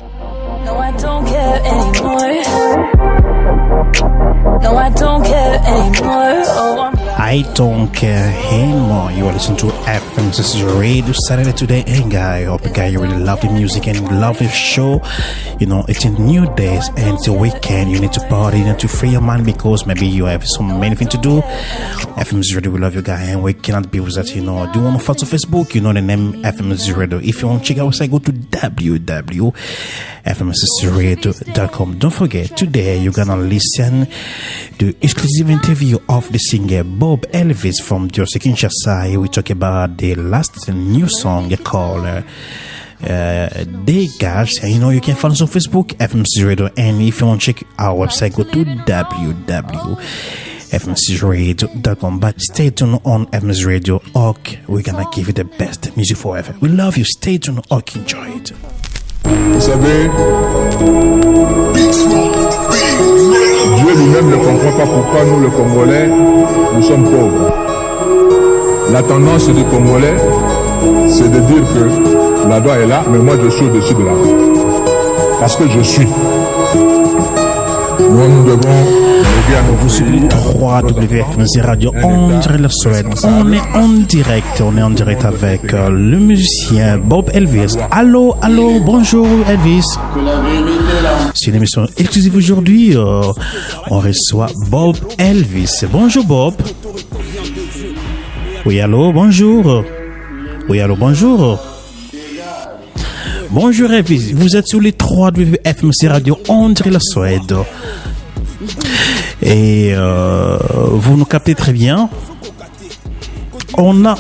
No, I don't care anymore. No, I don't care anymore. Oh, I don't care anymore. You are listening to FM Radio Saturday today. Hey guy, I hope you guys really love the music and love the show. You know, it's a new day and it's a weekend. You need to party, you need to free your mind because maybe you have so many things to do. FM Radio, we love you guys and we cannot be without you. Know, do you want to follow us on Facebook? You know the name FM Radio. If you want to check out our site, go to www.fmsradio.com. Don't forget, today you're gonna listen to exclusive interview of the singer Bob Elvis from DRC Kinshasa. We talk about the last new song called Dégage. You know, you can follow us on Facebook, FMC Radio, and if you want to check our website, go to www.fmcradio.com. But stay tuned on FMC Radio. We're gonna give you the best music forever. We love you. Stay tuned. Enjoy it. Vous savez, Dieu lui-même ne comprend pas pourquoi nous, les Congolais, nous sommes pauvres. La tendance du Congolais, c'est de dire que la loi est là, mais moi je suis au-dessus de la loi. Parce que je suis. Nous devons... Vous suivez les 3 WFMZ Radio, on dirait la Suède. On est en direct avec le musicien Bob Elvis. Allô, bonjour Elvis. C'est une émission exclusive aujourd'hui. On reçoit Bob Elvis. Bonjour Bob. Oui, allô, bonjour. Bonjour Elvis. Vous êtes sur les 3 WFMZ Radio, on dirait la Suède. Et vous nous captez très bien. On a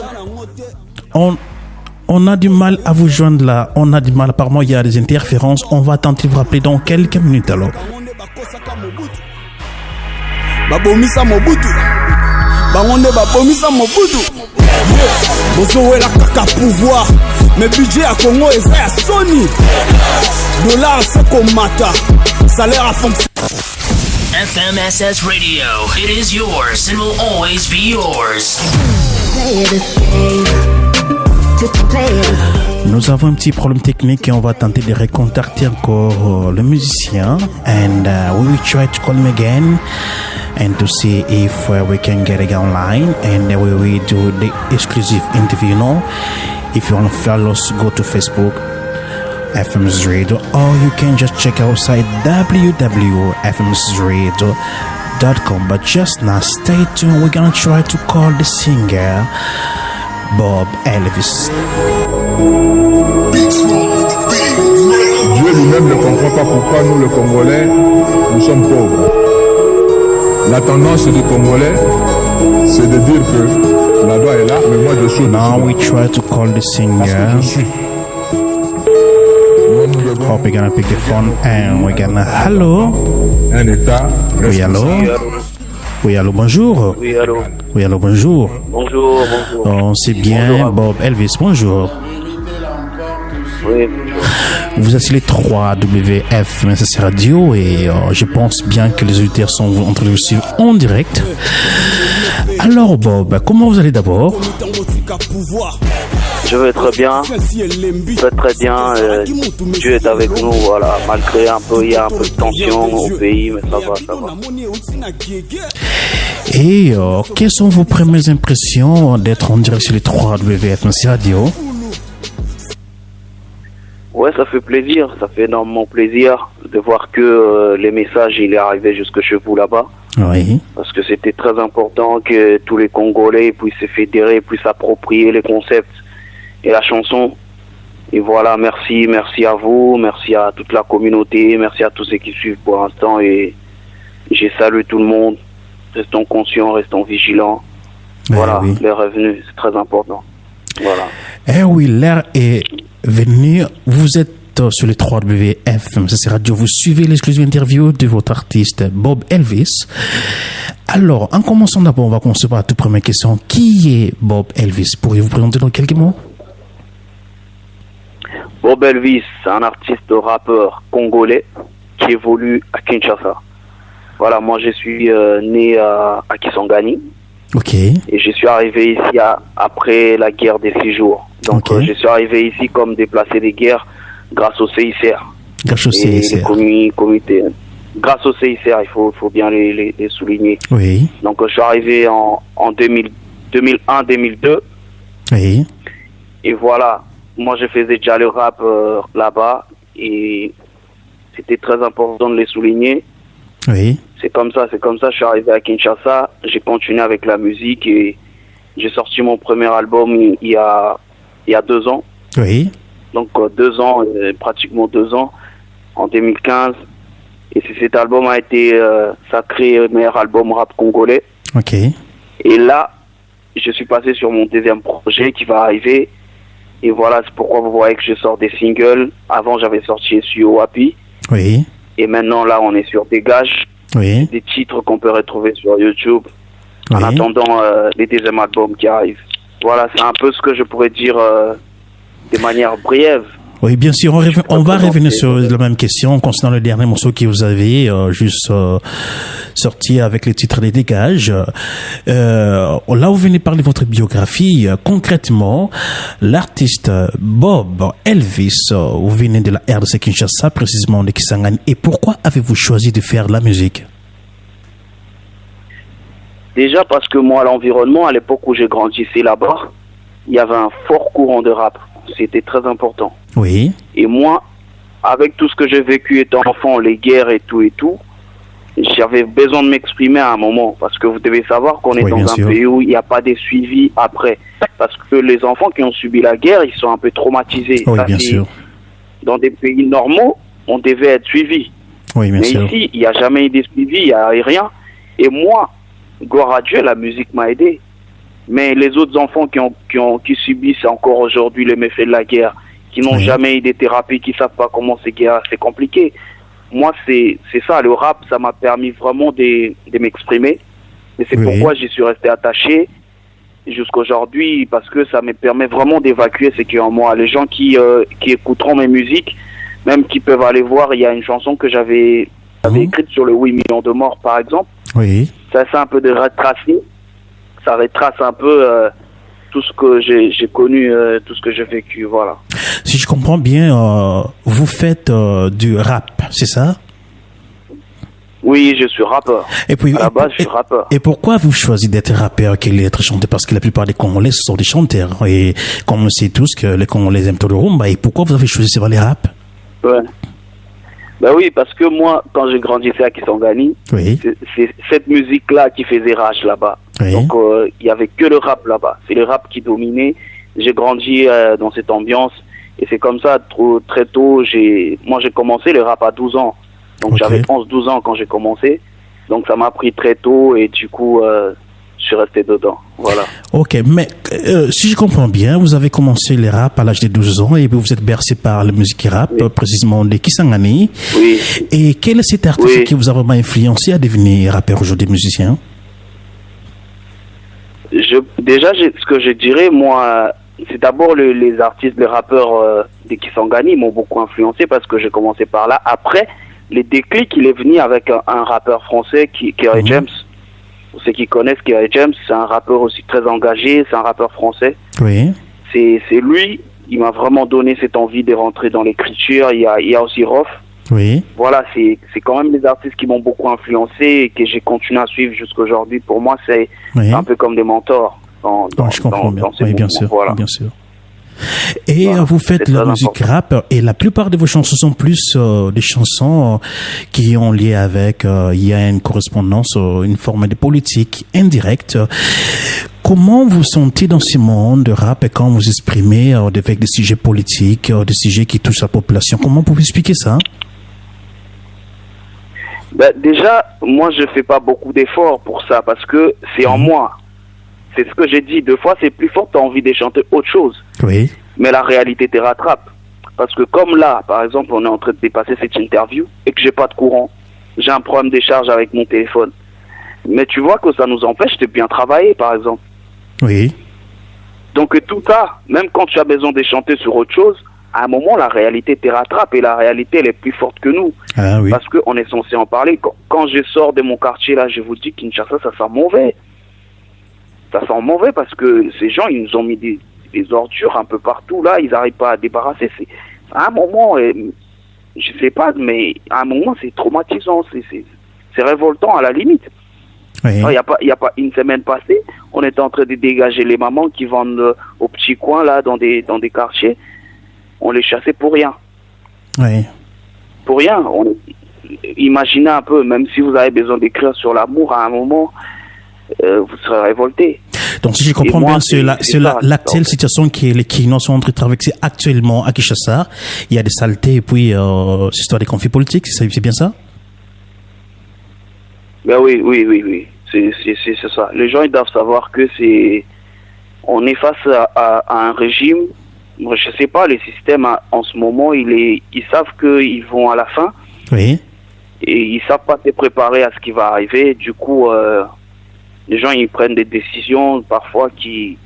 du mal à vous joindre là. On a du mal, apparemment il y a des interférences. On va tenter de vous rappeler dans quelques minutes alors. Babomisa Mobutu. Bangonde babomisa Mobutu. Bozowela kaka pouvoir. Mais budget à Congo eza ya Sony. Dollar soko mata. Salaire à fonction. FMSS Radio, it is yours and will always be yours. Nous avons un petit problème technique et on va tenter de recontacter encore le musicien. And we will try to call him again and to see if we can get it online. And we will do the exclusive interview. You know, if you want to follow us, go to Facebook. FMS Radio, or you can just check our site www.fmsradio.com. But just now, stay tuned. We're gonna try to call the singer Bob Elvis. Dieu lui-même ne comprend pas pourquoi nous, les Congolais, nous sommes pauvres. La tendance du Congolais, c'est de dire que la loi est là, mais moi je suis. Now we try to call the singer. Hope we're gonna pick the phone and we're gonna hello. Oui, allô, bonjour. Oui, allô, bonjour. Bonjour. C'est bien bonjour, Bob Elvis, bonjour. Oui, bonjour. Vous êtes sur les 3 WFMSS Radio et je pense bien que les auditeurs sont en train de vous suivre en direct. Alors Bob, comment vous allez d'abord? Je vais très bien, très bien. Dieu est avec nous, voilà. Malgré il y a un peu de tension au pays, mais ça va. Et quelles sont vos premières impressions d'être en direct sur les 3 WFMSS Radio? Ouais, ça fait plaisir, ça fait énormément plaisir de voir que les messages, il est arrivé jusque chez vous là-bas. Oui. Parce que c'était très important que tous les Congolais puissent se fédérer, puissent s'approprier les concepts et la chanson. Et voilà, merci à vous, merci à toute la communauté, merci à tous ceux qui suivent pour l'instant et je salue tout le monde. Restons conscients, restons vigilants. Voilà, oui. L'heure est venue, c'est très important. Voilà. Eh oui, l'heure est venue. Vous êtes sur les 3 WFMSS Radio. Vous suivez l'exclusive interview de votre artiste Bob Elvis. Alors, en commençant d'abord, on va commencer par la toute première question. Qui est Bob Elvis? Pourriez-vous présenter dans quelques mots? Bob Elvis, c'est un artiste rappeur congolais qui évolue à Kinshasa. Voilà, moi je suis né à Kisangani. Ok. Et je suis arrivé ici après la guerre des 6 jours. Donc je suis arrivé ici comme déplacé des guerres grâce au CICR. Grâce au et les CICR. comités. Grâce au CICR, il faut bien les souligner. Oui. Donc je suis arrivé en 2001-2002. Oui. Et voilà, moi je faisais déjà le rap là-bas et c'était très important de les souligner. Oui. C'est comme ça, je suis arrivé à Kinshasa, j'ai continué avec la musique et j'ai sorti mon premier album il y a 2 ans. Oui. Donc 2 ans, pratiquement 2 ans, en 2015. Et cet album a été sacré meilleur album rap congolais. Ok. Et là, je suis passé sur mon deuxième projet qui va arriver. Et voilà, c'est pourquoi vous voyez que je sors des singles. Avant, j'avais sorti sur Wapi. Oui. Et maintenant, là, on est sur Dégage. Oui. Des titres qu'on peut retrouver sur YouTube. En Oui. attendant les deuxièmes albums qui arrivent. Voilà, c'est un peu ce que je pourrais dire de manière brève. Oui, bien sûr, on va revenir présenter. sur la même question concernant le dernier morceau que vous avez juste sorti avec le titre des Dégages. Là, vous venez parler de votre biographie. Concrètement, l'artiste Bob Elvis, vous venez de la RDC Kinshasa, précisément de Kisangani. Et pourquoi avez-vous choisi de faire de la musique? Déjà parce que moi, l'environnement, à l'époque où j'ai grandissé là-bas, il y avait un fort courant de rap. C'était très important. Oui. Et moi, avec tout ce que j'ai vécu étant enfant, les guerres et tout, j'avais besoin de m'exprimer à un moment. Parce que vous devez savoir qu'on est Oui, dans bien un sûr. pays où il n'y a pas de suivi après. Parce que les enfants qui ont subi la guerre, ils sont un peu traumatisés. Oui, Ça, bien c'est- sûr. Dans des pays normaux, on devait être suivi. Oui, bien Mais sûr. ici, il n'y a jamais eu de suivi, il n'y a rien. Et moi, gloire à Dieu, la musique m'a aidé. Mais les autres enfants qui subissent encore aujourd'hui les méfaits de la guerre, qui n'ont Oui. jamais eu de thérapie, qui ne savent pas comment c'est compliqué. Moi, c'est ça, le rap, ça m'a permis vraiment de m'exprimer. Et c'est Oui. pourquoi j'y suis resté attaché jusqu'aujourd'hui, parce que ça me permet vraiment d'évacuer ce qui est en moi. Les gens qui écouteront mes musiques, même qui peuvent aller voir, il y a une chanson que j'avais écrite sur le 8 millions de morts, par exemple. Oui. Ça essaie un peu de retracer. Ça retrace un peu tout ce que j'ai connu, tout ce que j'ai vécu, voilà. Si je comprends bien, vous faites du rap, c'est ça? Oui, je suis rappeur. Et puis, À la base, je suis rappeur. Et pourquoi vous choisissez d'être rappeur que d'être chanteur? Parce que la plupart des Congolais sont des chanteurs. Et comme on sait tous que les Congolais aiment tout le rumba, et pourquoi vous avez choisi de faire les rap? Ouais. Ben oui, parce que moi, quand j'ai grandi à Kisangani, Oui. c'est cette musique-là qui faisait rage là-bas. Oui. Donc, il y avait que le rap là-bas. C'est le rap qui dominait. J'ai grandi dans cette ambiance. Et c'est comme ça, très tôt, moi j'ai commencé le rap à 12 ans. Donc Ok. j'avais 11-12 ans quand j'ai commencé. Donc ça m'a pris très tôt et du coup, je suis resté dedans. Voilà. Ok, mais si je comprends bien, vous avez commencé les rap à l'âge de 12 ans et vous êtes bercé par la musique rap, Oui. précisément de Kisangani. Oui. Et quel est cet artiste Oui. qui vous a vraiment influencé à devenir rappeur aujourd'hui, musicien? Ce que je dirais, moi, c'est d'abord les artistes, les rappeurs de Kisangani m'ont beaucoup influencé parce que j'ai commencé par là. Après, les déclics, il est venu avec un rappeur français, Kerry James. Pour ceux qui connaissent Kerry James, c'est un rappeur aussi très engagé, c'est un rappeur français. Oui. C'est lui, il m'a vraiment donné cette envie de rentrer dans l'écriture. Il y a aussi Rof. Oui. Voilà, c'est quand même des artistes qui m'ont beaucoup influencé et que j'ai continué à suivre jusqu'aujourd'hui. Pour moi, c'est Oui. un peu comme des mentors. Je comprends bien. ce Oui, bien mouvement. sûr. Voilà. Bien sûr. Et Voilà. vous faites C'est la très musique important. rap et la plupart de vos chansons sont plus des chansons qui ont lié avec, il y a une correspondance, une forme de politique indirecte. Comment vous sentez dans ce monde de rap et quand vous exprimez avec des sujets politiques, des sujets qui touchent la population? Comment vous expliquer ça? Ben, déjà, moi, je fais pas beaucoup d'efforts pour ça parce que c'est en moi. C'est ce que j'ai dit. Deux fois, c'est plus fort, tu as envie de chanter autre chose. Oui. Mais la réalité te rattrape. Parce que comme là, par exemple, on est en train de dépasser cette interview et que j'ai pas de courant, j'ai un problème de charge avec mon téléphone. Mais tu vois que ça nous empêche de bien travailler, par exemple. Oui. Donc tout ça, même quand tu as besoin de chanter sur autre chose, à un moment, la réalité te rattrape et la réalité, elle est plus forte que nous. Ah oui. Parce qu'on est censé en parler. Quand je sors de mon quartier, là, je vous dis Kinshasa, ça sent mauvais. Ça sent mauvais parce que ces gens, ils nous ont mis des ordures un peu partout, là, ils n'arrivent pas à débarrasser. À un moment, je sais pas, mais à un moment, c'est traumatisant, c'est révoltant à la limite. Oui. Il y a pas une semaine passée, on était en train de dégager les mamans qui vendent au petit coin, là, dans des quartiers. On les chassait pour rien. Oui. Pour rien. Imaginez un peu, même si vous avez besoin d'écrire sur l'amour, à un moment, vous serez révolté. Donc, si je comprends bien, c'est l'actuelle situation que les Kinois sont en train de traverser actuellement à Kinshasa. Il y a des saletés et puis c'est histoire des conflits politiques, c'est bien ça? Ben oui. C'est ça. Les gens, ils doivent savoir que on est face à un régime. Moi, je sais pas, les systèmes en ce moment, ils savent qu'ils vont à la fin. Oui. Et ils savent pas se préparer à ce qui va arriver. Du coup, les gens, ils prennent des décisions parfois qui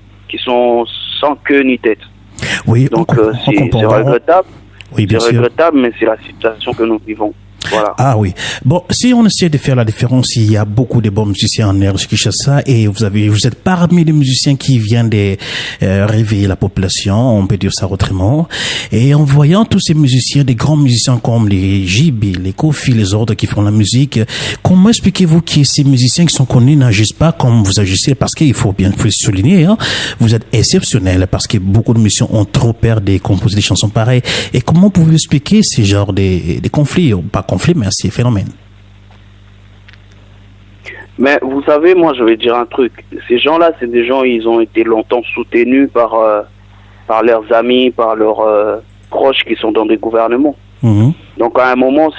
sont sans queue ni tête. Oui. Donc c'est regrettable. Oui, bien sûr. C'est regrettable, mais c'est la situation que nous vivons. Voilà. Ah oui. Bon, si on essaie de faire la différence, il y a beaucoup de bons musiciens en RDC Kinshasa et vous êtes parmi les musiciens qui viennent de réveiller la population, on peut dire ça autrement. Et en voyant tous ces musiciens, des grands musiciens comme les JB, les Kofi, les autres qui font la musique, comment expliquez-vous que ces musiciens qui sont connus n'agissent pas comme vous agissez? Parce qu'il faut bien le souligner, hein, vous êtes exceptionnel parce que beaucoup de musiciens ont trop peur de composer des chansons pareilles. Et comment pouvez-vous expliquer ces genres de conflits, pas conflits, mais ces phénomènes? Mais vous savez, moi je vais dire un truc. Ces gens-là, c'est des gens, ils ont été longtemps soutenus par leurs amis, par leurs proches qui sont dans des gouvernements. Mmh. Donc à un moment,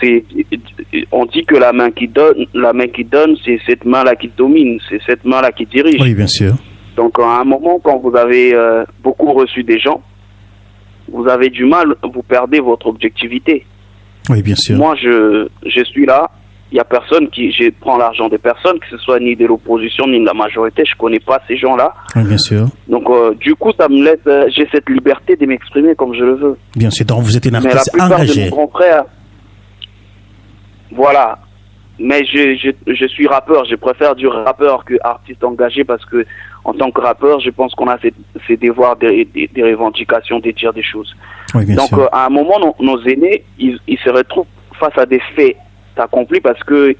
on dit que la main qui donne, c'est cette main-là qui domine, c'est cette main-là qui dirige. Oui, bien sûr. Donc à un moment, quand vous avez beaucoup reçu des gens, vous avez du mal, vous perdez votre objectivité. Oui, bien sûr. Moi, je suis là. Il y a personne je prends l'argent des personnes, que ce soit ni de l'opposition ni de la majorité. Je connais pas ces gens-là. Oui, bien sûr. Donc, du coup, ça me laisse. J'ai cette liberté de m'exprimer comme je le veux. Bien sûr. Donc, vous êtes un artiste engagé. Mais la plupart de mes grands frères, voilà. Mais je suis rappeur. Je préfère dire rappeur que artiste engagé parce que en tant que rappeur, je pense qu'on a ces devoirs, des revendications, de dire des choses. Oui, bien Donc, sûr. à un moment, nos aînés, ils se retrouvent face à des faits accomplis parce que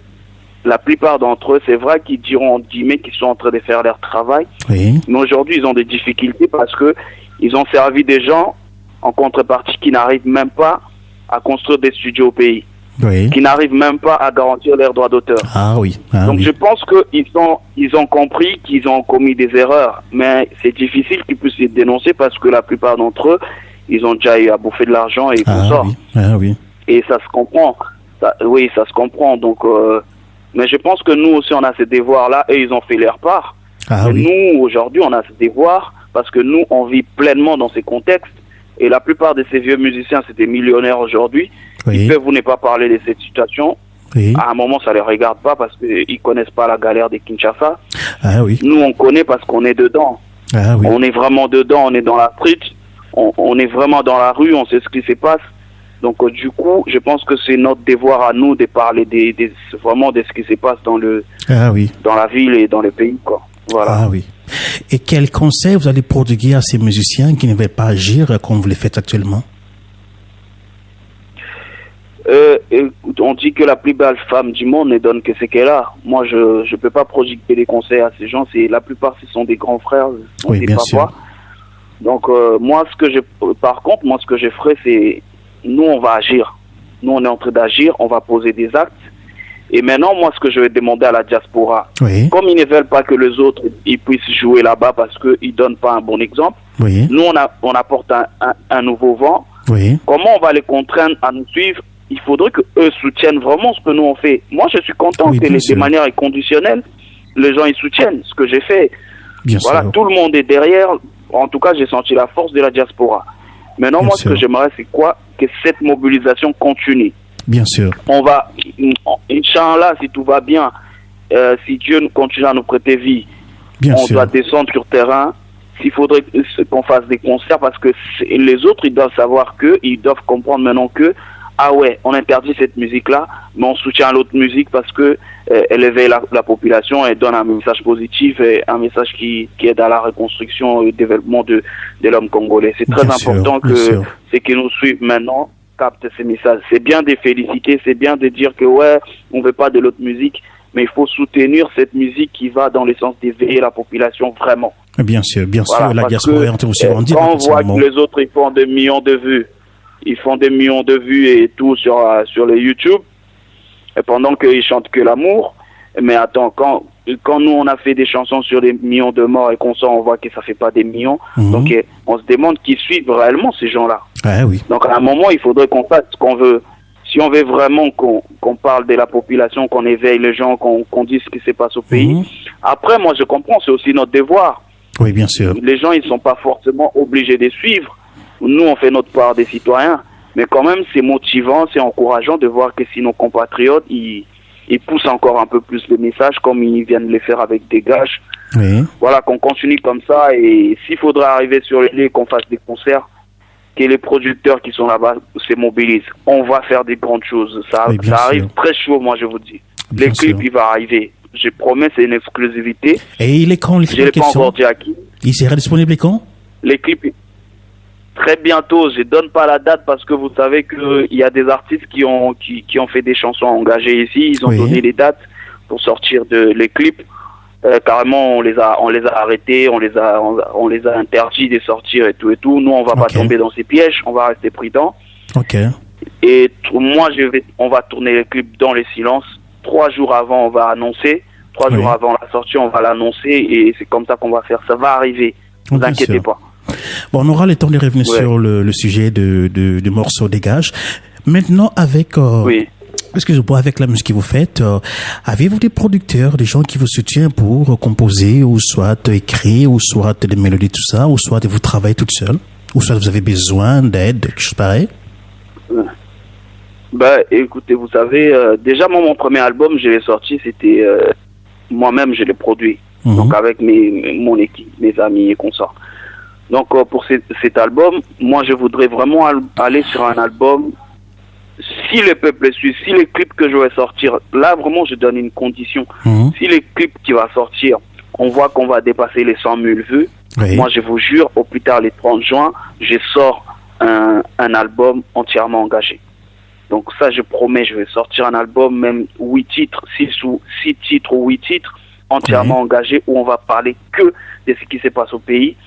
la plupart d'entre eux, c'est vrai qu'ils diront en guillemets qu'ils sont en train de faire leur travail. Oui. Mais aujourd'hui, ils ont des difficultés parce que ils ont servi des gens en contrepartie qui n'arrivent même pas à construire des studios au pays. Oui. Qui n'arrivent même pas à garantir leurs droits d'auteur. Ah oui. Donc je pense qu'ils ont compris qu'ils ont commis des erreurs, mais c'est difficile qu'ils puissent les dénoncer parce que la plupart d'entre eux, ils ont déjà eu à bouffer de l'argent et consorts. Oui. Ah oui. Et ça se comprend. Ça se comprend. Donc, mais je pense que nous aussi, on a ces devoirs-là et ils ont fait leur part. Ah oui. Nous, aujourd'hui, on a ces devoirs parce que nous, on vit pleinement dans ces contextes. Et la plupart de ces vieux musiciens, c'est des millionnaires aujourd'hui. Oui. Ils peuvent vous ne pas parler de cette situation. Oui. À un moment, ça ne les regarde pas parce qu'ils connaissent pas la galère de Kinshasa. Ah oui. Nous, on connaît parce qu'on est dedans. Ah oui. On est vraiment dedans, on est dans la street, on est vraiment dans la rue, on sait ce qui se passe. Donc, du coup, je pense que c'est notre devoir à nous de parler vraiment de ce qui se passe dans la ville et dans le pays, quoi. Voilà. Ah oui. Et quel conseil vous allez prodiguer à ces musiciens qui ne veulent pas agir comme vous le faites actuellement? On dit que la plus belle femme du monde ne donne que ce qu'elle a. Moi, je peux pas prodiguer des conseils à ces gens. La plupart, ce sont des grands frères, ce sont des bien papas. sûr. Donc, par contre, ce que je ferai, c'est, nous, on va agir. Nous, on est en train d'agir, on va poser des actes. Et maintenant, moi, ce que je vais demander à la diaspora, Oui. comme ils ne veulent pas que les autres ils puissent jouer là-bas parce qu'ils donnent pas un bon exemple, Oui. nous, on apporte un nouveau vent. Oui. Comment on va les contraindre à nous suivre? Il faudrait qu'eux soutiennent vraiment ce que nous on fait. Moi, je suis content Oui, que bien de sûr. manière inconditionnelle, les gens ils soutiennent ce que j'ai fait. Bien Voilà, sûr. tout le monde est derrière. En tout cas, j'ai senti la force de la diaspora. Maintenant, Bien moi, sûr. ce que j'aimerais, c'est quoi? Que cette mobilisation continue. Bien sûr. On va, Inch'Allah, si tout va bien, si Dieu nous continue à nous prêter vie, Bien on sûr. doit descendre sur terrain. S'il faudrait qu'on fasse des concerts, parce que les autres, ils doivent savoir ils doivent comprendre maintenant que, ah ouais, on interdit cette musique-là, mais on soutient l'autre musique parce que elle éveille la population, elle donne un message positif, et un message qui aide à la reconstruction et au développement de l'homme congolais. C'est très Bien sûr, important bien que sûr. ceux qui nous suivent maintenant captent ces messages. C'est bien de féliciter, c'est bien de dire que ouais, on veut pas de l'autre musique, mais il faut soutenir cette musique qui va dans le sens d'éveiller la population vraiment. Bien sûr, Voilà, la parce diaspora est aussi en direct. quand on voit que les autres ils font des millions de vues, et tout sur les YouTube, et pendant qu'ils chantent que l'amour, mais attends, quand nous on a fait des chansons sur des millions de morts et qu'on sort, on voit que ça fait pas des millions, donc on se demande qui suivent réellement ces gens-là. Ah, oui. Donc à un moment, il faudrait qu'on fasse ce qu'on veut. Si on veut vraiment qu'on parle de la population, qu'on éveille les gens, qu'on dise ce qui se passe au pays. Après, moi je comprends, c'est aussi notre devoir. Oui, bien sûr. Les gens, ils sont pas forcément obligés de suivre. Nous, on fait notre part des citoyens. Mais quand même, c'est motivant, c'est encourageant de voir que si nos compatriotes, ils poussent encore un peu plus le message comme ils viennent de le faire avec Dégage. Oui. Voilà, qu'on continue comme ça. Et s'il faudra arriver sur les lieux, qu'on fasse des concerts, que les producteurs qui sont là-bas se mobilisent. On va faire des grandes choses. Ça arrive très chaud, moi, je vous dis. Les clips, il va arriver. Je promets, c'est une exclusivité. Et il est quand les clips? Je l'ai pas encore dit à qui. Il sera disponible quand? Les clips, très bientôt. Je donne pas la date parce que vous savez qu'il y a des artistes qui ont fait des chansons engagées ici. Ils ont donné les dates pour sortir les clips. Carrément, on les a arrêtés, on les a interdits de sortir et tout. Nous, on va pas tomber dans ces pièges. On va rester prudents. Et moi, on va tourner les clips dans le silence. 3 jours avant, on va annoncer. 3 jours avant la sortie, on va l'annoncer. Et c'est comme ça qu'on va faire. Ça va arriver. Ne vous inquiétez pas. Bon, on aura le temps de revenir sur le sujet de morceaux Dégage. Maintenant, avec avec la musique que vous faites, avez-vous des producteurs, des gens qui vous soutiennent pour composer, ou soit écrire, ou soit des mélodies, tout ça, ou soit vous travaillez toute seule, ou soit vous avez besoin d'aide, quelque chose pareil? Écoutez, vous savez, déjà mon premier album, je l'ai sorti, c'était moi-même, je l'ai produit. Donc avec mon équipe, mes amis et consorts. Donc pour cet album, moi je voudrais vraiment aller sur un album, si le peuple suit, si les clips que je vais sortir, là vraiment je donne une condition, si les clips qui vont sortir, on voit qu'on va dépasser les 100 000 vues, moi je vous jure, au plus tard les 30 juin, je sors un album entièrement engagé. Donc ça je promets, je vais sortir un album, même 8 titres, 6 titres ou 8 titres, entièrement engagés, où on va parler que de ce qui se passe au pays.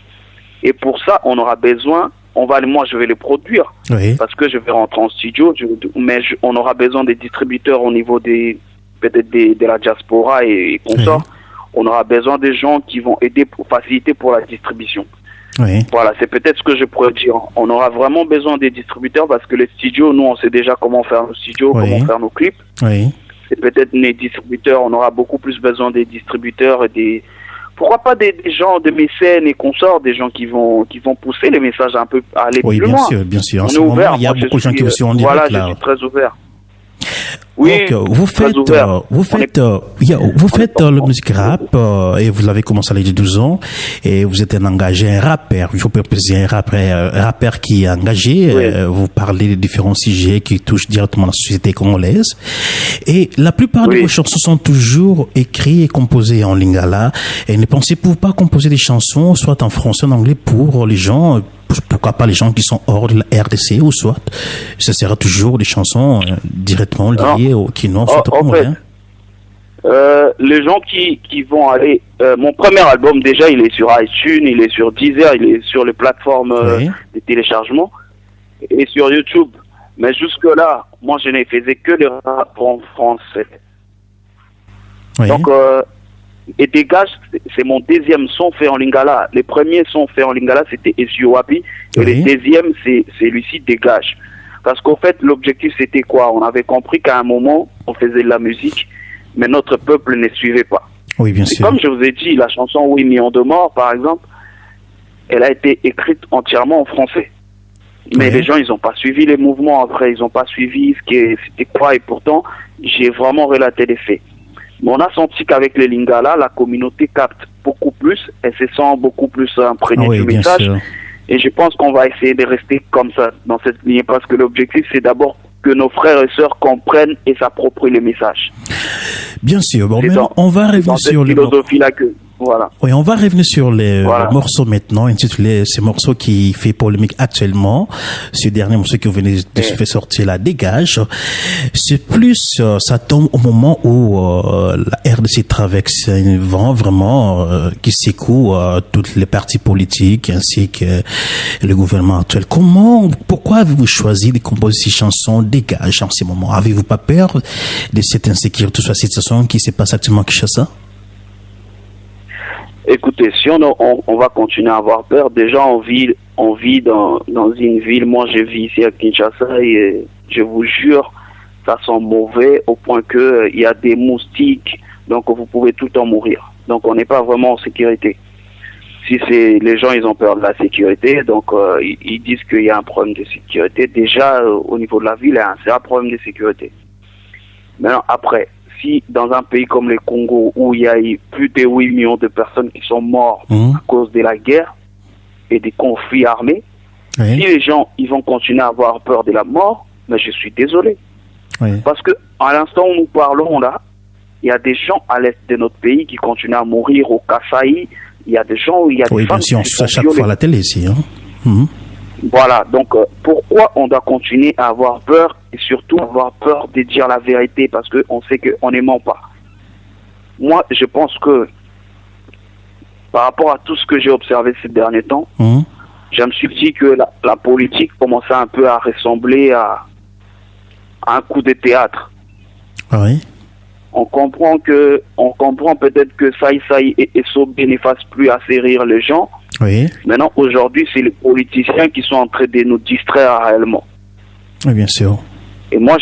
Et pour ça, on aura besoin, moi je vais les produire, parce que je vais rentrer en studio, mais on aura besoin des distributeurs au niveau peut-être de la diaspora et consorts. On aura besoin des gens qui vont aider pour faciliter pour la distribution. Voilà, c'est peut-être ce que je pourrais dire. On aura vraiment besoin des distributeurs parce que les studios, nous on sait déjà comment faire nos studios, comment faire nos clips. C'est peut-être les distributeurs, on aura beaucoup plus besoin des distributeurs et pourquoi pas des gens, des mécènes et consorts, des gens qui vont pousser les messages un peu à aller plus loin. Bien sûr. On est ouvert. Il y a beaucoup de gens qui vous sont en direct là. Voilà, je suis très ouvert. Oui, donc, vous faites le musique rap et vous avez commencé à l'âge de 12 ans et vous êtes un engagé, un rappeur. Il faut préciser un rappeur qui est engagé. Vous parlez de différents sujets qui touchent directement la société congolaise. Et la plupart de vos chansons sont toujours écrites et composées en lingala. Et ne pensez-vous pas composer des chansons soit en français, en anglais pour les gens? Pourquoi pas les gens qui sont hors de la RDC, ou soit ce sera toujours des chansons directement liées au Kino, soit au Congolais. Les gens qui vont aller, mon premier album déjà il est sur iTunes, il est sur Deezer, il est sur les plateformes de téléchargement et sur YouTube. Mais jusque là, moi je n'ai fait que les rap en français. Donc et Dégage, c'est mon deuxième son fait en lingala. Les premiers sons faits en lingala, c'était Ezioapi. Et le deuxième, c'est celui-ci, Dégage. Parce qu'en fait, l'objectif, c'était quoi? On avait compris qu'à un moment, on faisait de la musique, mais notre peuple ne suivait pas. Oui, bien sûr. Comme je vous ai dit, la chanson 8 millions de morts, par exemple, elle a été écrite entièrement en français. Mais les gens, ils n'ont pas suivi les mouvements après, ils n'ont pas suivi c'était quoi. Et pourtant, j'ai vraiment relaté les faits. Mais on a senti qu'avec les lingala, la communauté capte beaucoup plus, elle se sent beaucoup plus imprégnée du message. Sûr. Et je pense qu'on va essayer de rester comme ça, dans cette ligne, parce que l'objectif, c'est d'abord que nos frères et sœurs comprennent et s'approprient les messages. Bien sûr. Bon, maintenant, on va revenir sur cette philosophie-là que... Voilà. Oui, on va revenir sur les morceaux maintenant, intitulés ces morceaux qui fait polémique actuellement. Ce dernier morceau que vous venez de se faire sortir, la Dégage. C'est plus, ça tombe au moment où la RDC traverse un vent vraiment qui secoue toutes les partis politiques ainsi que le gouvernement actuel. Pourquoi avez-vous choisi de composer ces chansons Dégage en ce moment? Avez-vous pas peur de cette insécurité, soit cette situation qui se passe actuellement à Kinshasa? Écoutez, si on va continuer à avoir peur, déjà on vit dans une ville, moi je vis ici à Kinshasa et je vous jure, ça sent mauvais au point que il y a des moustiques, donc vous pouvez tout le temps mourir. Donc on n'est pas vraiment en sécurité. Si les gens ils ont peur de la sécurité, donc ils disent qu'il y a un problème de sécurité. Déjà au niveau de la ville, il y a un sérieux problème de sécurité. Maintenant après, si dans un pays comme le Congo, où il y a eu plus de 8 millions de personnes qui sont mortes à cause de la guerre et des conflits armés, si les gens ils vont continuer à avoir peur de la mort, mais je suis désolé. Parce que à l'instant où nous parlons là, il y a des gens à l'est de notre pays qui continuent à mourir au Kasaï. Il y a des gens où il y a des femmes qui sont chaque fois à la télé ici. Voilà, donc pourquoi on doit continuer à avoir peur et surtout avoir peur de dire la vérité parce qu'on sait qu'on ne ment pas. Moi, je pense que par rapport à tout ce que j'ai observé ces derniers temps, je me suis dit que la politique commençait un peu à ressembler à un coup de théâtre. On comprend peut-être que Saï et Sobé ne fassent plus assez rire les gens. Maintenant, aujourd'hui, c'est les politiciens qui sont en train de nous distraire réellement. Oui, bien sûr. Et moi,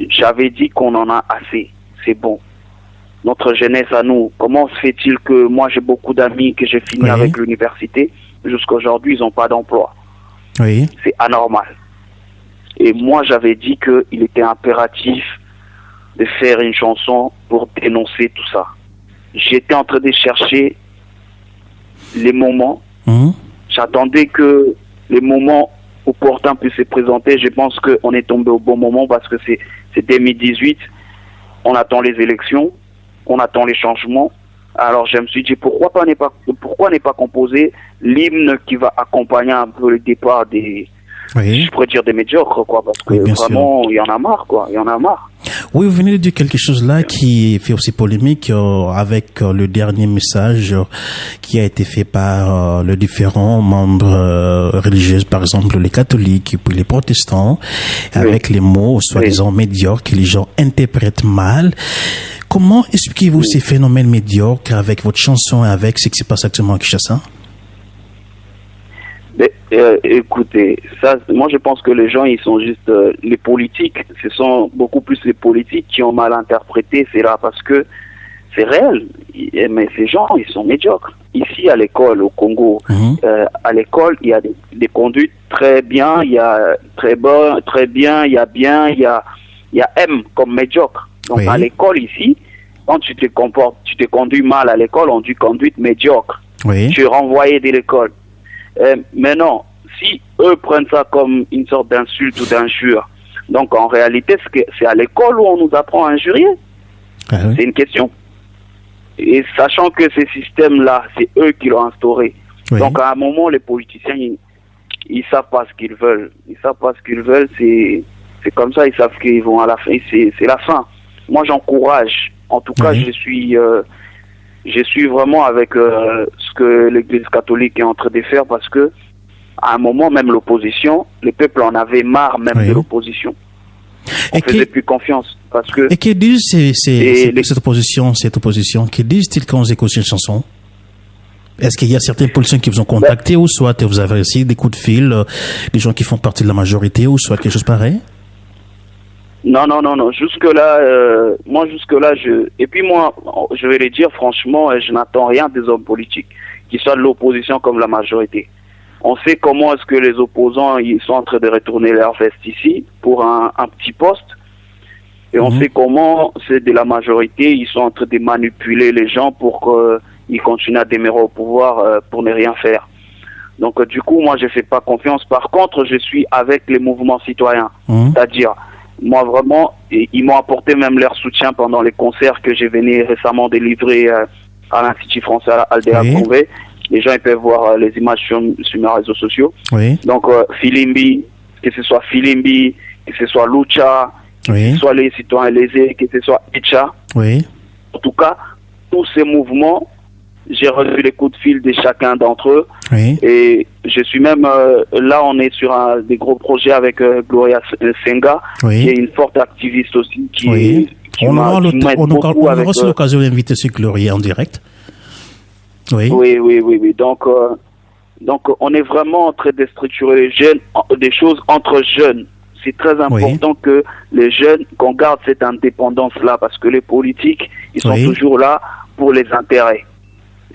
j'avais dit qu'on en a assez. C'est bon. Notre jeunesse à nous, comment se fait-il que moi, j'ai beaucoup d'amis que j'ai fini avec l'université, jusqu'à aujourd'hui, ils n'ont pas d'emploi. C'est anormal. Et moi, j'avais dit qu'il était impératif de faire une chanson pour dénoncer tout ça. J'étais en train de chercher les moments. J'attendais que les moments opportuns puissent se présenter. Je pense qu'on est tombé au bon moment parce que c'est 2018. On attend les élections, on attend les changements. Alors je me suis dit pourquoi ne pas composer l'hymne qui va accompagner un peu le départ des, je pourrais dire des médiocres, quoi, parce que vraiment il y en a marre, quoi. Il y en a marre. Oui, vous venez de dire quelque chose là qui fait aussi polémique avec le dernier message qui a été fait par les différents membres religieux, par exemple les catholiques et puis les protestants, avec les mots soi-disant médiocres que les gens interprètent mal. Comment expliquez-vous ces phénomènes médiocres avec votre chanson et avec ce qui se passe actuellement à Kinshasa? Écoutez, ça, moi je pense que les gens ils sont juste les politiques. Ce sont beaucoup plus les politiques qui ont mal interprété. C'est là parce que c'est réel. Mais ces gens ils sont médiocres. Ici à l'école au Congo, à l'école il y a des conduites très bien, il y a très bon, très bien, il y a bien, il y a M comme médiocre. Donc à l'école ici, quand tu te conduis mal à l'école, on dit conduite médiocre. Tu es renvoyé de l'école. Maintenant, si eux prennent ça comme une sorte d'insulte ou d'injure, donc en réalité, c'est à l'école où on nous apprend à injurier. C'est une question. Et sachant que ces systèmes-là, c'est eux qui l'ont instauré. Donc à un moment, les politiciens, ils savent pas ce qu'ils veulent. Ils savent pas ce qu'ils veulent, c'est comme ça, ils savent qu'ils vont à la fin. C'est la fin. Moi, j'encourage. En tout cas, je suis vraiment avec ce que l'Église catholique est en train de faire parce que à un moment, même l'opposition, le peuple en avait marre même de l'opposition. On faisait plus confiance parce que. Et que disent cette opposition, que disent-ils quand vous écoutez une chanson? Est-ce qu'il y a certaines politiciens qui vous ont contacté ou soit vous avez reçu des coups de fil, des gens qui font partie de la majorité ou soit quelque chose pareil? Non. Jusque-là, et puis moi, je vais le dire franchement, je n'attends rien des hommes politiques, qu'ils soient de l'opposition comme la majorité. On sait comment est-ce que les opposants, ils sont en train de retourner leur veste ici pour un petit poste. Et on sait comment c'est de la majorité, ils sont en train de manipuler les gens pour qu'ils continuent à demeurer au pouvoir pour ne rien faire. Donc du coup, moi, je fais pas confiance. Par contre, je suis avec les mouvements citoyens. C'est-à-dire, moi vraiment, ils m'ont apporté même leur soutien pendant les concerts que j'ai venu récemment délivrer à l'Institut français Aldea Convé. Les gens ils peuvent voir les images sur mes réseaux sociaux. Oui. Donc Filimbi, que ce soit Filimbi, que ce soit Lucha, que ce soit les citoyens lésés, que ce soit Icha. Oui. En tout cas, tous ces mouvements, j'ai reçu les coups de fil de chacun d'entre eux. Oui. Et je suis même là, on est sur des gros projets avec Gloria Senga, qui est une forte activiste aussi, on aura aussi l'occasion d'inviter ce Gloria en direct. Oui. Oui. Donc on est vraiment en train de structurer les jeunes, des choses entre jeunes. C'est très important que les jeunes, qu'on garde cette indépendance-là, parce que les politiques, ils sont toujours là pour les intérêts.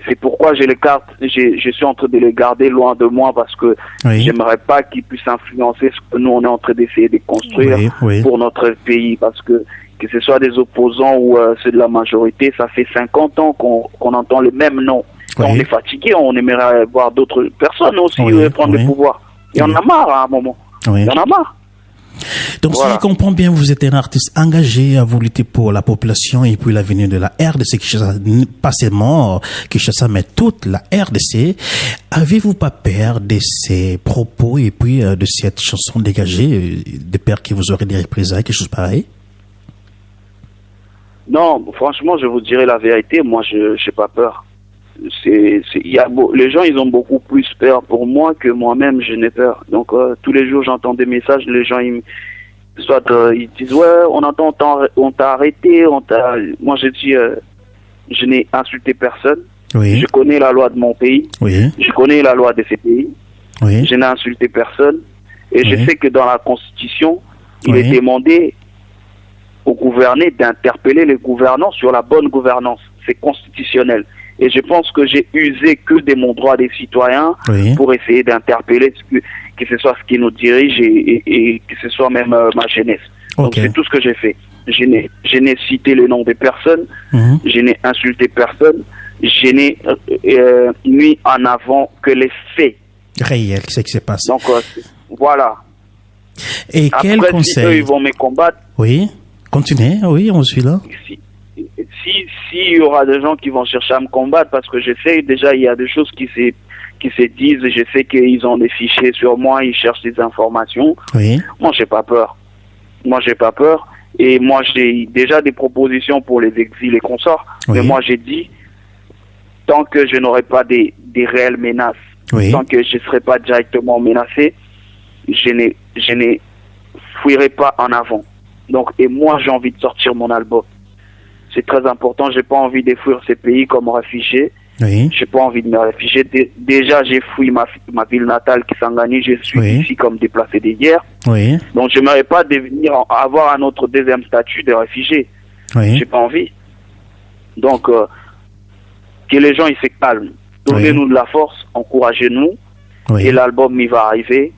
C'est pourquoi je suis en train de les garder loin de moi, parce que j'aimerais pas qu'ils puissent influencer ce que nous on est en train d'essayer de construire pour notre pays, parce que ce soit des opposants ou ceux de la majorité, ça fait 50 ans qu'on entend les mêmes noms. Quand on est fatigué, on aimerait voir d'autres personnes aussi prendre le pouvoir. Il y en a marre à un moment. Il y en a marre. Donc, si je comprends bien, vous êtes un artiste engagé à vous lutter pour la population et puis l'avenir de la RDC Kinshasa, pas seulement Kinshasa, mais toute la RDC. Avez-vous pas peur de ces propos et puis de cette chanson dégagée, de peur que vous aurez des représailles, quelque chose pareil? Non, franchement, je vous dirai la vérité, moi, je n'ai pas peur. Les gens, ils ont beaucoup plus peur pour moi que moi-même, je n'ai peur. Donc, tous les jours, j'entends des messages, les gens, ils disent, on t'a arrêté, Moi, je dis, je n'ai insulté personne. Je connais la loi de mon pays. Je connais la loi de ces pays. Je n'ai insulté personne. Et je sais que dans la Constitution, il est demandé aux gouvernés d'interpeller les gouvernants sur la bonne gouvernance. C'est constitutionnel. Et je pense que j'ai usé que de mon droit des citoyens pour essayer d'interpeller que ce soit ce qui nous dirige et que ce soit même ma jeunesse. Donc c'est tout ce que j'ai fait. Je n'ai cité le nom de personne, je n'ai insulté personne, je n'ai mis en avant que les faits réels, ce qui se passe. Donc voilà. Et quel conseil? Si eux, ils vont me combattre. Continuez, on suit là. S'il y aura des gens qui vont chercher à me combattre, parce que je sais déjà il y a des choses qui se disent, je sais qu'ils ont des fichiers sur moi, ils cherchent des informations. Moi j'ai pas peur. Et moi j'ai déjà des propositions pour les exils et consorts. Mais moi j'ai dit, tant que je n'aurai pas des réelles menaces, tant que je ne serai pas directement menacé, je ne fuirai pas en avant. Donc, et moi j'ai envie de sortir mon album. C'est très important, j'ai pas envie de fuir ces pays comme réfugié. J'ai pas envie de me réfugier. Déjà, j'ai fui ma ville natale qui Kisangani, je suis ici comme déplacé de guerre. Donc, je n'aimerais pas avoir un autre deuxième statut de réfugié. J'ai pas envie. Donc, que les gens ils se calment. Donnez-nous de la force, encouragez-nous. Et l'album il va arriver.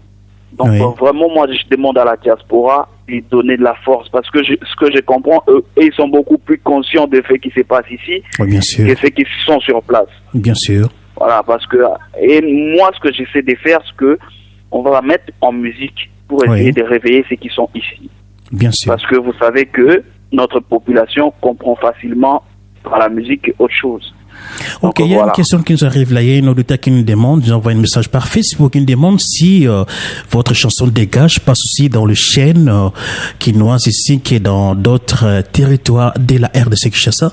Donc, vraiment, moi, je demande à la diaspora de donner de la force, parce que ce que je comprends, eux, ils sont beaucoup plus conscients des faits qui se passent ici que ceux qui sont sur place. Bien sûr. Voilà, parce que, et moi, ce que j'essaie de faire, c'est que on va mettre en musique pour essayer de réveiller ceux qui sont ici. Bien sûr. Parce que vous savez que notre population comprend facilement par la musique autre chose. Ok, il y a une question qui nous arrive là. Il y a une auditeur qui nous demande, nous envoie un message par Facebook, qui nous demande si votre chanson Dégage passe aussi dans le chaîne quinoise ici, qui est dans d'autres territoires de la RDC Kinshasa.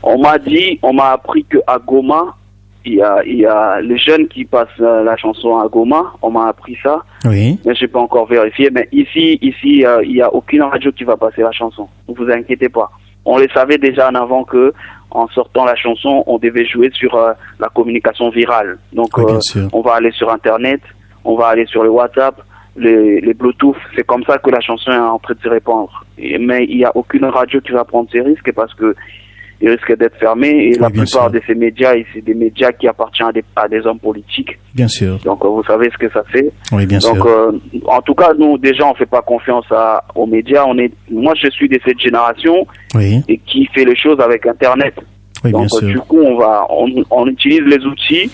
On m'a appris qu'à Goma, il y a les jeunes qui passent la chanson à Goma. On m'a appris ça. Mais je n'ai pas encore vérifié. Mais ici, il n'y a aucune radio qui va passer la chanson. Ne vous inquiétez pas. On le savait déjà en avant que, en sortant la chanson, on devait jouer sur la communication virale. Donc, on va aller sur Internet, on va aller sur le WhatsApp, les Bluetooth. C'est comme ça que la chanson est en train de se répandre. Mais il n'y a aucune radio qui va prendre ces risques parce que il risque d'être fermé. Et la plupart de ces médias, c'est des médias qui appartiennent à des hommes politiques. Bien sûr. Donc, vous savez ce que ça fait. Oui, bien sûr. En tout cas, nous, déjà, on ne fait pas confiance aux médias. Moi, je suis de cette génération et qui fait les choses avec Internet. Donc, du coup, on utilise les outils.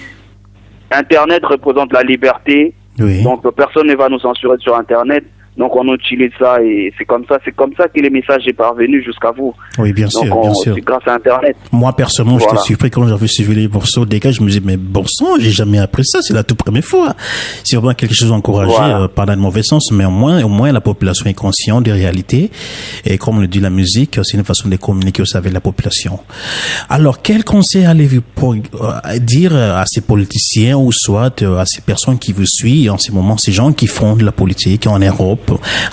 Internet représente la liberté. Donc, personne ne va nous censurer sur Internet. Donc on utilise ça et c'est comme ça que les messages est parvenu jusqu'à vous. Oui, bien sûr, bien sûr. C'est grâce à Internet. Moi, personnellement, Voilà. j'étais surpris quand j'avais suivi les morceaux des gars, je me disais, mais bon sang, j'ai jamais appris ça, c'est la toute première fois. C'est vraiment quelque chose d'encouragé, Voilà. pas dans le mauvais sens, mais au moins la population est consciente des réalités. Et comme le dit la musique, c'est une façon de communiquer aussi avec la population. Alors, quel conseil allez-vous dire à ces politiciens ou soit à ces personnes qui vous suivent en ce moment, ces gens qui font de la politique en Europe,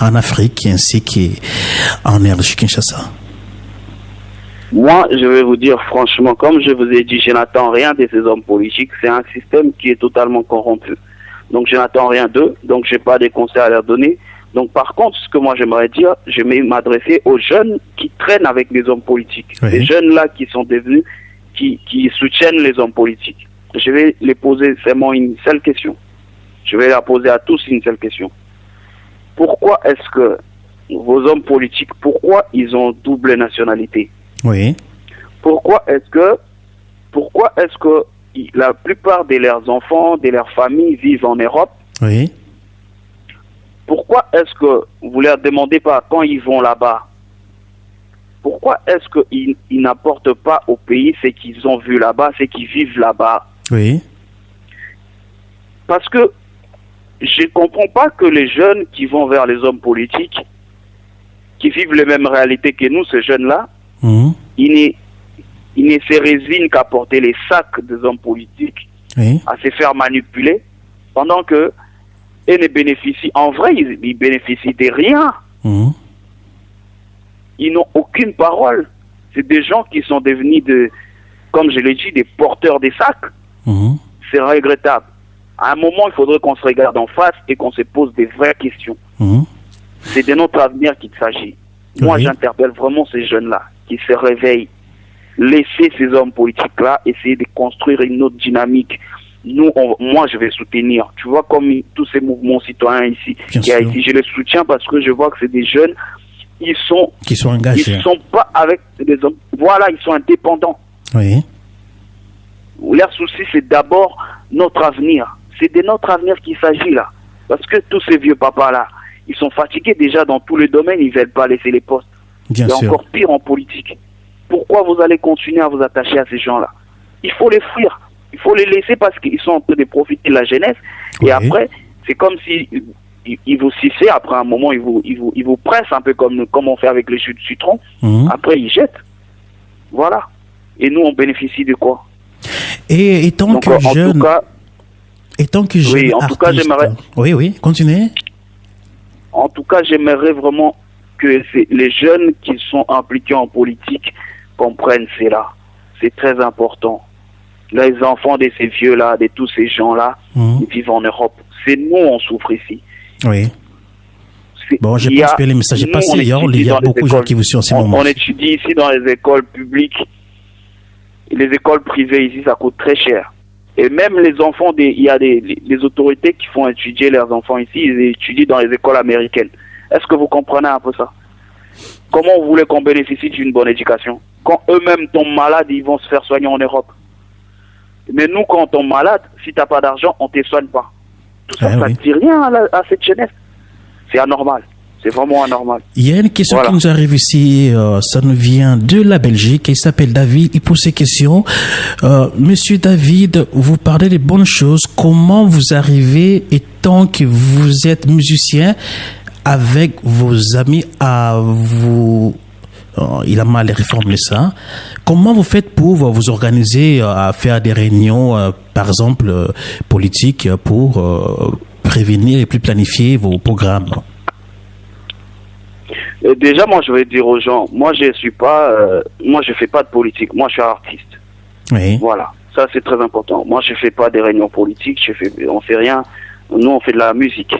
en Afrique, ainsi qu'en RDC Kinshasa? Moi, je vais vous dire franchement, comme je vous ai dit, je n'attends rien de ces hommes politiques. C'est un système qui est totalement corrompu. Donc, je n'attends rien d'eux. Donc, je n'ai pas de conseils à leur donner. Donc, par contre, ce que moi j'aimerais dire, je vais m'adresser aux jeunes qui traînent avec les hommes politiques. Oui. Ces jeunes-là qui sont devenus, qui soutiennent les hommes politiques. Je vais les poser seulement une seule question. Je vais la poser à tous une seule question. Pourquoi est-ce que vos hommes politiques, pourquoi ils ont double nationalité? Oui. Pourquoi est-ce que la plupart de leurs enfants, de leurs familles vivent en Europe? Oui. Pourquoi est-ce que vous leur demandez pas quand ils vont là-bas? Pourquoi est-ce qu'ils n'apportent pas au pays ce qu'ils ont vu là-bas, ce qu'ils vivent là-bas? Oui. Parce que je ne comprends pas que les jeunes qui vont vers les hommes politiques, qui vivent les mêmes réalités que nous, ces jeunes-là, Mhm. ils ne se résignent qu'à porter les sacs des hommes politiques, Oui. à se faire manipuler, pendant que ils ne bénéficient, en vrai, ils bénéficient de rien. Mhm. Ils n'ont aucune parole. C'est des gens qui sont devenus, comme je l'ai dit, des porteurs des sacs. Mhm. C'est regrettable. À un moment, il faudrait qu'on se regarde en face et qu'on se pose des vraies questions. Mhm. C'est de notre avenir qu'il s'agit. Moi, Oui. j'interpelle vraiment ces jeunes-là qui se réveillent. Laissez ces hommes politiques-là essayer de construire une autre dynamique. Moi, je vais soutenir. Tu vois, comme tous ces mouvements citoyens ici, Bien qui a sûr. ici, je les soutiens parce que je vois que c'est des jeunes. Ils sont engagés. sont pas avec des hommes. Voilà, ils sont indépendants. Oui. Leur souci, c'est d'abord notre avenir. C'est de notre avenir qu'il s'agit là. Parce que tous ces vieux papas-là, ils sont fatigués déjà dans tous les domaines, ils ne veulent pas laisser les postes. Bien C'est sûr. encore pire en politique. Pourquoi vous allez continuer à vous attacher à ces gens-là? Il faut les fuir. Il faut les laisser parce qu'ils sont en train de profiter de la jeunesse. Oui. Et après, c'est comme si ils vous sifflent. Après un moment, ils vous pressent un peu comme on fait avec les jus de citron. Mhm. Après, ils jettent. Voilà. Et nous, on bénéficie de quoi? Et étant Donc, que en jeune, tout cas, jeune en tout cas, artiste- j'aimerais- Oui, continuez. En tout cas, j'aimerais vraiment que les jeunes qui sont impliqués en politique comprennent cela. C'est très important. Les enfants de ces vieux-là, de tous ces gens-là, Mhm. ils vivent en Europe. C'est nous, on souffre ici. Oui. Bon, je Il y pense a- que les messages nous, passés on hier, il étudie y a dans les beaucoup de gens écoles. qui vous suivent en ce moment. On étudie ici dans les écoles publiques. Les écoles privées ici, ça coûte très cher. Et même les enfants, il y a les autorités qui font étudier leurs enfants ici, ils étudient dans les écoles américaines. Est-ce que vous comprenez un peu ça? Comment vous voulez qu'on bénéficie d'une bonne éducation? Quand eux-mêmes tombent malades, ils vont se faire soigner en Europe. Mais nous, quand on tombe malade, si tu n'as pas d'argent, on ne te soigne pas. Tout ça, Ah ça oui. ne dit rien à cette jeunesse. C'est anormal. C'est vraiment anormal. Il y a une question Voilà. qui nous arrive ici, ça nous vient de la Belgique, il s'appelle David, il pose ces questions. Monsieur David, vous parlez de bonnes choses, comment vous arrivez, étant que vous êtes musicien, avec vos amis à vous... il a mal réformé ça. Comment vous faites pour vous organiser à faire des réunions, par exemple, politiques, pour prévenir et plus planifier vos programmes? Déjà, moi, je vais dire aux gens, moi, je fais pas de politique. Moi, je suis artiste. Oui. Voilà. Ça, c'est très important. Moi, je fais pas des réunions politiques. On fait rien. Nous, on fait de la musique.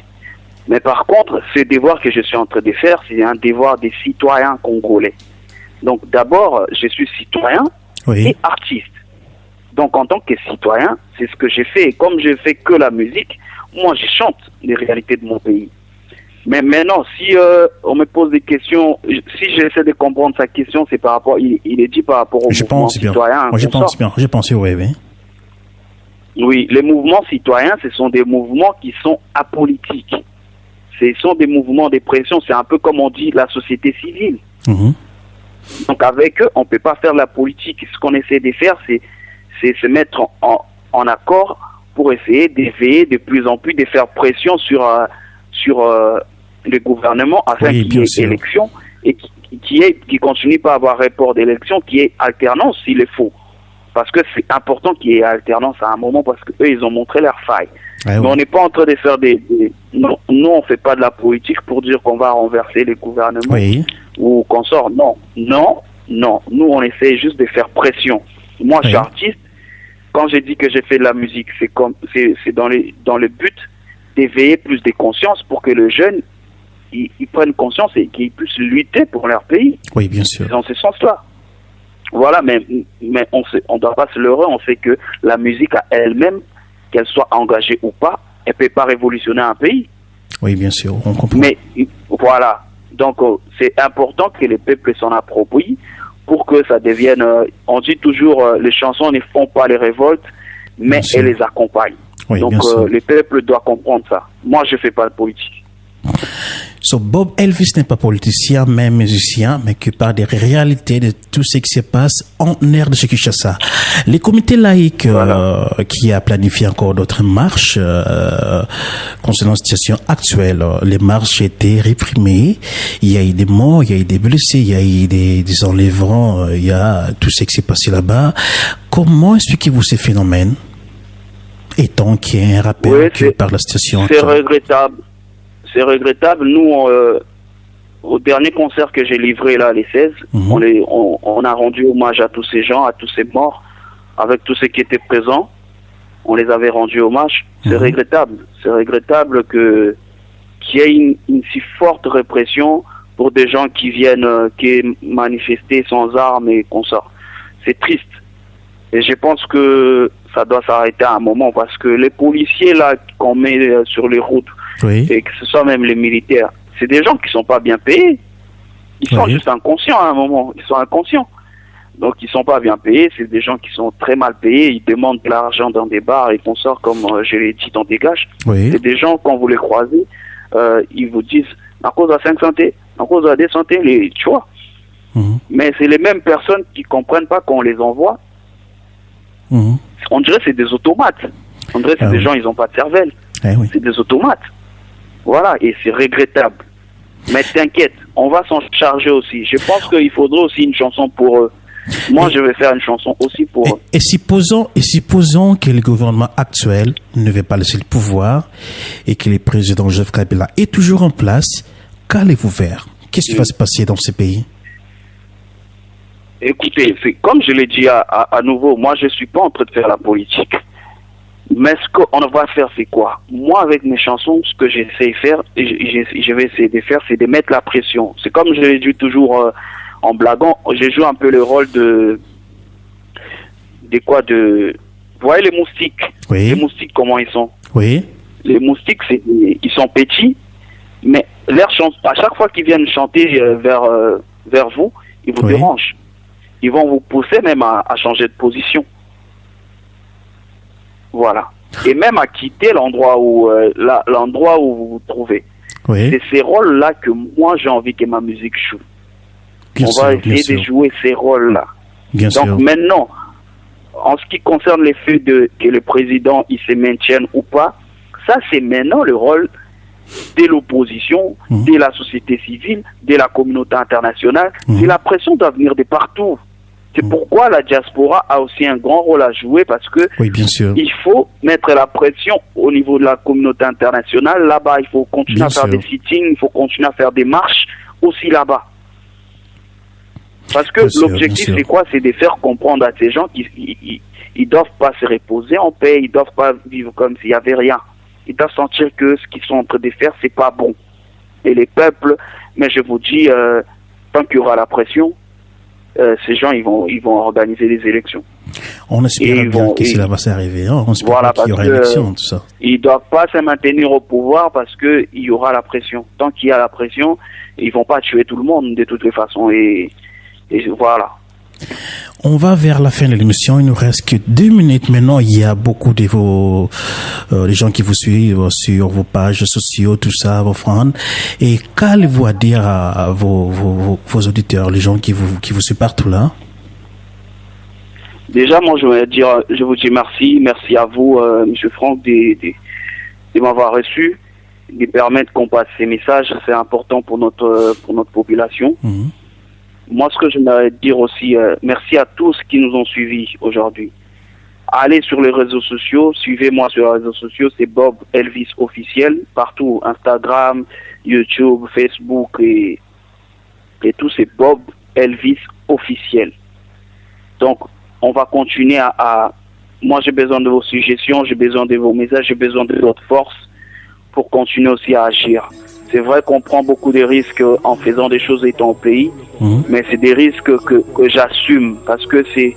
Mais par contre, ce devoir que je suis en train de faire, c'est un devoir des citoyens congolais. Donc, d'abord, je suis citoyen Oui. et artiste. Donc, en tant que citoyen, c'est ce que j'ai fait. Et comme je fais que la musique, moi, je chante les réalités de mon pays. Mais maintenant, si on me pose des questions, si j'essaie de comprendre sa question, c'est par rapport, il est dit par rapport au Je mouvement pense bien. citoyen. Moi, je qu'on pense sort. bien. Je pense, oui, oui. Oui, les mouvements citoyens, ce sont des mouvements qui sont apolitiques. ce sont des mouvements de pression. C'est un peu comme on dit la société civile. Donc avec eux, on ne peut pas faire la politique. Ce qu'on essaie de faire, c'est se mettre en accord pour essayer d'éveiller de plus en plus, de faire pression sur le gouvernement afin qu'il y ait élection et qui continue pas à avoir report d'élection, qui est alternance s'il est faux. Parce que c'est important qu'il y ait alternance à un moment parce qu'eux, ils ont montré leur faille. Mais on n'est pas en train de faire non, nous, on ne fait pas de la politique pour dire qu'on va renverser les gouvernements ou qu'on sort. Non. Nous, on essaie juste de faire pression. Moi, je suis artiste. Quand j'ai dit que j'ai fait de la musique, c'est dans le but d'éveiller plus de conscience pour que les jeunes ils prennent conscience et qu'ils puissent lutter pour leur pays. Oui, bien sûr. Dans ce sens-là. Voilà, mais on doit pas se leurrer. On sait que la musique à elle-même, qu'elle soit engagée ou pas, elle peut pas révolutionner un pays. Oui, bien sûr, on comprend. Mais voilà, donc c'est important que les peuples s'en approprient pour que ça devienne. On dit toujours, les chansons ne font pas les révoltes, mais elles les accompagnent. Oui, donc les peuples doivent comprendre ça. Moi, je fais pas de politique. So Bob Elvis n'est pas politicien, mais musicien, mais qui parle des réalités de tout ce qui se passe en aire de Kinshasa. Les comités laïcs qui a planifié encore d'autres marches concernant la situation actuelle, les marches étaient réprimées. Il y a eu des morts, il y a eu des blessés, il y a eu des enlèvements, il y a tout ce qui s'est passé là-bas. Comment expliquez-vous ces phénomènes, étant qu'il y a un rappel qui parle de la situation? C'est regrettable. C'est regrettable. Nous, au dernier concert que j'ai livré là, les 16, on a rendu hommage à tous ces gens, à tous ces morts, avec tous ceux qui étaient présents. On les avait rendus hommage. C'est regrettable. C'est regrettable qu'il y ait une si forte répression pour des gens qui viennent qui manifester sans armes et consorts. C'est triste. Et je pense que ça doit s'arrêter à un moment parce que les policiers là qu'on met sur les routes, et que ce soit même les militaires, c'est des gens qui sont pas bien payés. Ils sont juste inconscients à un moment. Ils sont inconscients. Donc ils sont pas bien payés. C'est des gens qui sont très mal payés. Ils demandent de l'argent dans des bars et consorts, comme je l'ai dit dans Dégage. C'est des gens, quand vous les croisez, ils vous disent à cause de 5 santé, à cause de 2 santé, tu vois. Mais c'est les mêmes personnes qui comprennent pas qu'on les envoie. On dirait que c'est des automates. On dirait que c'est des gens, ils n'ont pas de cervelle. C'est des automates. Voilà, et c'est regrettable. Mais t'inquiète, on va s'en charger aussi. Je pense qu'il faudrait aussi une chanson pour eux. Moi, je vais faire une chanson aussi pour eux. Et supposons que le gouvernement actuel ne veut pas laisser le pouvoir et que le président Joseph Kabila est toujours en place, qu'allez-vous faire? Qu'est-ce qui va se passer dans ces pays? Écoutez, comme je l'ai dit à nouveau, moi, je ne suis pas en train de faire la politique. Mais ce qu'on va faire, c'est quoi? Moi, avec mes chansons, ce que j'essaie de faire, et je vais essayer de faire, c'est de mettre la pression. C'est comme je l'ai dit toujours en blaguant, je joue un peu le rôle de vous voyez les moustiques? Les moustiques, comment ils sont? Les moustiques, ils sont petits, mais leurs chansons, à chaque fois qu'ils viennent chanter vers vous, ils vous dérangent. Ils vont vous pousser même à changer de position. Voilà. Et même à quitter l'endroit où vous vous trouvez. C'est ces rôles-là que moi j'ai envie que ma musique joue. On va essayer de jouer ces rôles-là. Donc maintenant, en ce qui concerne les faits que le président il se maintienne ou pas, ça c'est maintenant le rôle de l'opposition, de la société civile, de la communauté internationale. C'est la pression doit venir de partout. C'est pourquoi la diaspora a aussi un grand rôle à jouer parce que il faut mettre la pression au niveau de la communauté internationale. Là-bas, il faut continuer à faire des sittings, il faut continuer à faire des marches aussi là-bas. Parce que l'objectif, c'est quoi? C'est de faire comprendre à ces gens qu'ils ne doivent pas se reposer en paix, ils ne doivent pas vivre comme s'il n'y avait rien. Ils doivent sentir que ce qu'ils sont en train de faire, c'est pas bon. Et les peuples, mais je vous dis, tant qu'il y aura la pression, ces gens, ils vont organiser des élections. On espère bien que cela va s'arriver. On espère qu'il y aura élection, tout ça. Ils ne doivent pas se maintenir au pouvoir parce qu'il y aura la pression. Tant qu'il y a la pression, ils ne vont pas tuer tout le monde de toutes les façons. Et voilà. On va vers la fin de l'émission. Il nous reste que 2 minutes. Maintenant, il y a beaucoup de les gens qui vous suivent sur vos pages sociaux, tout ça, vos fans. Et qu'allez-vous à dire à vos auditeurs, les gens qui vous suivent partout là? Déjà, moi, je vous dis merci à vous, Monsieur Franck, de m'avoir reçu, de permettre qu'on passe ces messages. C'est important pour notre population. Mmh. Moi, ce que je voudrais dire aussi, merci à tous qui nous ont suivis aujourd'hui. Allez sur les réseaux sociaux, suivez-moi sur les réseaux sociaux, c'est Bob Elvis officiel, partout, Instagram, YouTube, Facebook et tout, c'est Bob Elvis officiel. Donc, on va continuer moi, j'ai besoin de vos suggestions, j'ai besoin de vos messages, j'ai besoin de votre force pour continuer aussi à agir. C'est vrai qu'on prend beaucoup de risques en faisant des choses étant au pays, mais c'est des risques que j'assume parce que c'est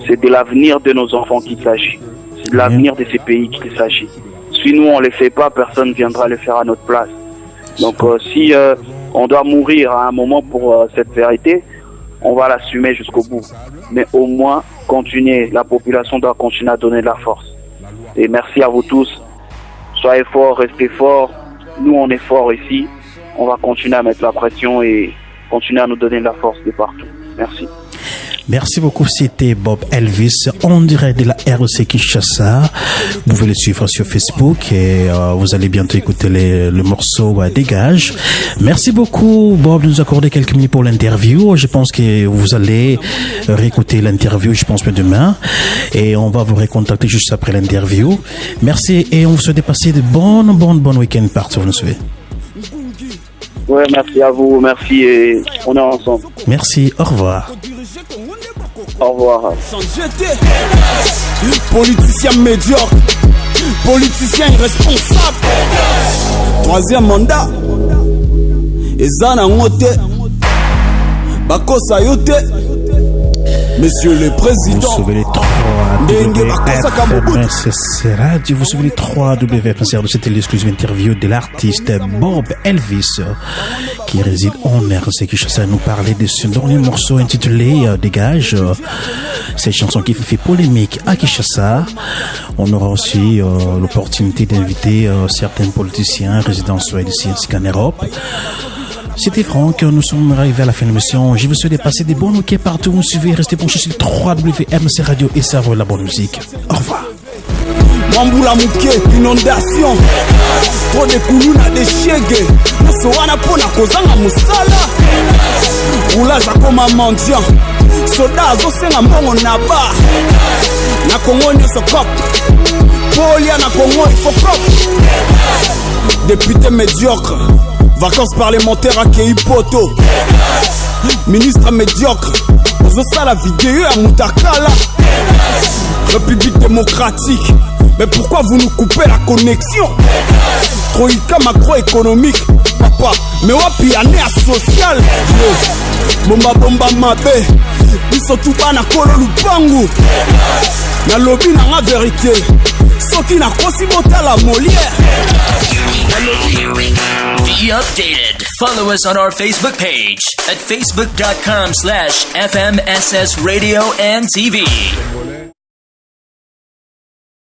de l'avenir de nos enfants qu'il s'agit. C'est de l'avenir de ces pays qu'il s'agit. Si nous, on ne les fait pas, personne ne viendra le faire à notre place. Donc, si on doit mourir à un moment pour cette vérité, on va l'assumer jusqu'au bout. Mais au moins, la population doit continuer à donner de la force. Et merci à vous tous. Soyez forts, restez forts. Nous, on est forts ici. On va continuer à mettre la pression et continuer à nous donner de la force de partout. Merci. Merci beaucoup, c'était Bob Elvis, en direct de la REC Kinshasa. Vous pouvez le suivre sur Facebook et vous allez bientôt écouter le morceau Dégage. Merci beaucoup, Bob, de nous accorder quelques minutes pour l'interview. Je pense que vous allez réécouter l'interview, je pense, demain. Et on va vous recontacter juste après l'interview. Merci et on vous souhaite de passer de bonnes week-ends partout, vous nous suivez. Ouais, merci à vous, merci et on est ensemble. Merci, au revoir. Au revoir. Politicien médiocre, politicien irresponsable. 3e mandat. Ezana ngote. Bakosa yote. Monsieur le Président. Vous sauvez les 3 Radio. Vous sauvez les 3 WFMC. C'était l'exclusive interview de l'artiste Bob Elvis qui réside en RC Kinshasa. Nous parlait de ce dernier morceau intitulé Dégage. Cette chanson qui fait polémique à Kinshasa. On aura aussi l'opportunité d'inviter certains politiciens résidents soit ici ainsi qu'en Europe. C'était Franck, nous sommes arrivés à la fin de l'émission. Je vous souhaite de passer des bons week-ends partout. Vous suivez, restez branchés sur 3WMC Radio et savez la bonne musique. Au revoir. Mambula Mouké, inondation. Trop de kuluna de shege. Nasowana pona kozanga musala. Roulage akoma mendiant. Soda azosenga mbongo na ba. Na Congo nyoso cop. Polia na Congo il faut cop. Député médiocre. Vacances parlementaires à Keipoto. Ministre médiocre. Ozo sala vidéo à Moutakala. République démocratique. Mais pourquoi vous nous coupez la connexion? Troïka macroéconomique. Papa, mais wapi année social. Bomba mabe. Biso tuba na kolo lupangu. Na lobby na nga vérité. Soki na kosi botala Molière. Be updated. Follow us on our Facebook page at facebook.com/FMSS Radio and TV.